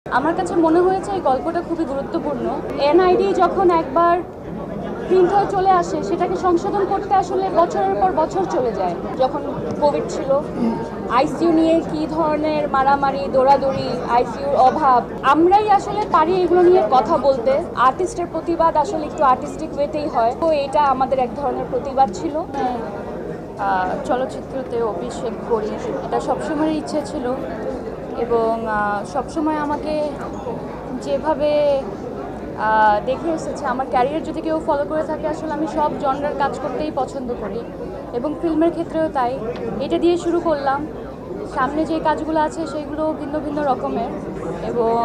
আমার কাছে মনে হয়েছে এই গল্পটা খুবই গুরুত্বপূর্ণ। এনআইডি যখন একবার প্রিন্ট হয়ে চলে আসে সেটাকে সংশোধন করতে আসলে বছরের পর বছর চলে যায়। যখন কোভিড ছিল, আইসিইউ নিয়ে কী ধরনের মারামারি দৌড়াদৌড়ি, আইসিইউর অভাব, আমরাই আসলে পারি এগুলো নিয়ে কথা বলতে। আর্টিস্টের প্রতিবাদ আসলে একটু আর্টিস্টিক ওয়েতেই হয়, তো এটা আমাদের এক ধরনের প্রতিবাদ ছিল। চলচ্চিত্রতে অভিষেক করি, এটা সবসময়ের ইচ্ছে ছিল এবং সবসময় আমাকে যেভাবে দেখে এসেছে, আমার ক্যারিয়ার যদি কেউ ফলো করে থাকে, আসলে আমি সব জনরার কাজ করতেই পছন্দ করি এবং ফিল্মের ক্ষেত্রেও তাই। এটা দিয়ে শুরু করলাম, সামনে যে কাজগুলো আছে সেগুলো ভিন্ন ভিন্ন রকমের এবং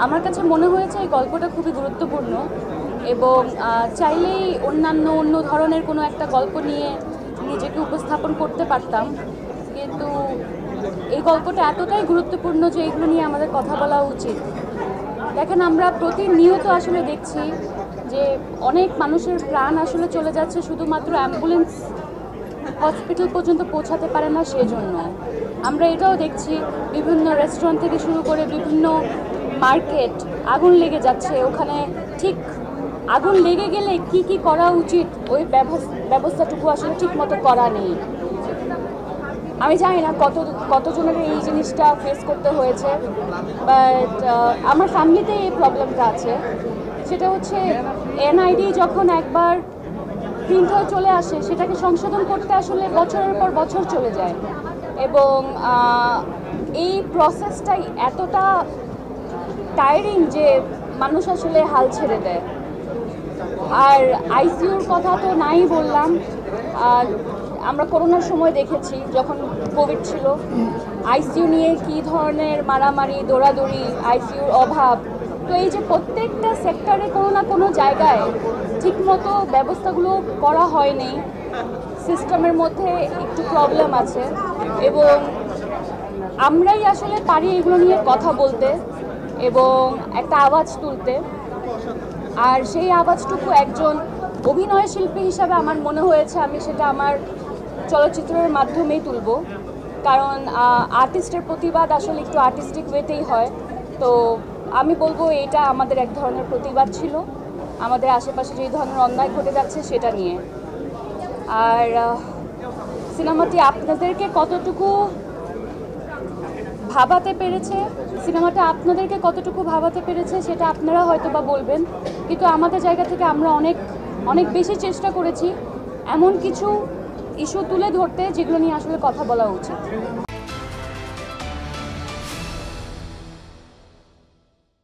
আমার কাছে মনে হয়েছে এই গল্পটা খুবই গুরুত্বপূর্ণ এবং চাইলেই অন্য ধরনের কোনো একটা গল্প নিয়ে নিজেকে উপস্থাপন করতে পারতাম, কিন্তু এই গল্পটা এতটাই গুরুত্বপূর্ণ যে এগুলো নিয়ে আমাদের কথা বলা উচিত। দেখেন, আমরা প্রতিনিয়ত আসলে দেখছি যে অনেক মানুষের প্রাণ আসলে চলে যাচ্ছে শুধুমাত্র অ্যাম্বুলেন্স হসপিটাল পর্যন্ত পৌঁছাতে পারে না সেজন্য। আমরা এটাও দেখছি বিভিন্ন রেস্টুরেন্ট থেকে শুরু করে বিভিন্ন মার্কেট আগুন লেগে যাচ্ছে, ওখানে ঠিক আগুন লেগে গেলে কি করা উচিত ওই ব্যবস্থাটুকু আসলে ঠিক মতো করা নেই। আমি জানি না কতজনের এই জিনিসটা ফেস করতে হয়েছে, বাট আমার ফ্যামিলিতে এই প্রবলেমটা আছে। সেটা হচ্ছে এনআইডি যখন একবার প্রিন্ট হয়ে চলে আসে সেটাকে সংশোধন করতে আসলে বছরের পর বছর চলে যায় এবং এই প্রসেসটাই এতটা টায়ারিং যে মানুষ আসলে হাল ছেড়ে দেয়। আর আইসিইউর কথা তো নাই বললাম। আমরা করোনার সময় দেখেছি, যখন কোভিড ছিল, আইসিইউ নিয়ে কী ধরনের মারামারি দৌড়াদৌড়ি, আইসিইউর অভাব। তো এই যে প্রত্যেকটা সেক্টরে কোনো না কোনো জায়গায় ঠিকমতো ব্যবস্থাগুলো করা হয়নি, সিস্টেমের মধ্যে একটু প্রবলেম আছে এবং আমরাই আসলে পারি এগুলো নিয়ে কথা বলতে এবং একটা আওয়াজ তুলতে। আর সেই আওয়াজটুকু একজন অভিনয় শিল্পী হিসাবে আমার মনে হয়েছে আমি সেটা আমার চলচ্চিত্রের মাধ্যমেই তুলব, কারণ আর্টিস্টের প্রতিবাদ আসলে একটু আর্টিস্টিক ওয়েতেই হয়। তো আমি বলবো এটা আমাদের এক ধরনের প্রতিবাদ ছিল, আমাদের আশেপাশে যে ধরনের অন্যায় ঘটে যাচ্ছে সেটা নিয়ে। আর সিনেমাটি আপনাদেরকে কতটুকু ভাবাতে পেরেছে সেটা আপনারা হয়তো বা বলবেন, কিন্তু আমাদের জায়গা থেকে আমরা অনেক বেশি চেষ্টা করেছি এমন কিছু ইস্যু তুলে ধরতে যেগুলো নিয়ে আসলে কথা বলা উচিত।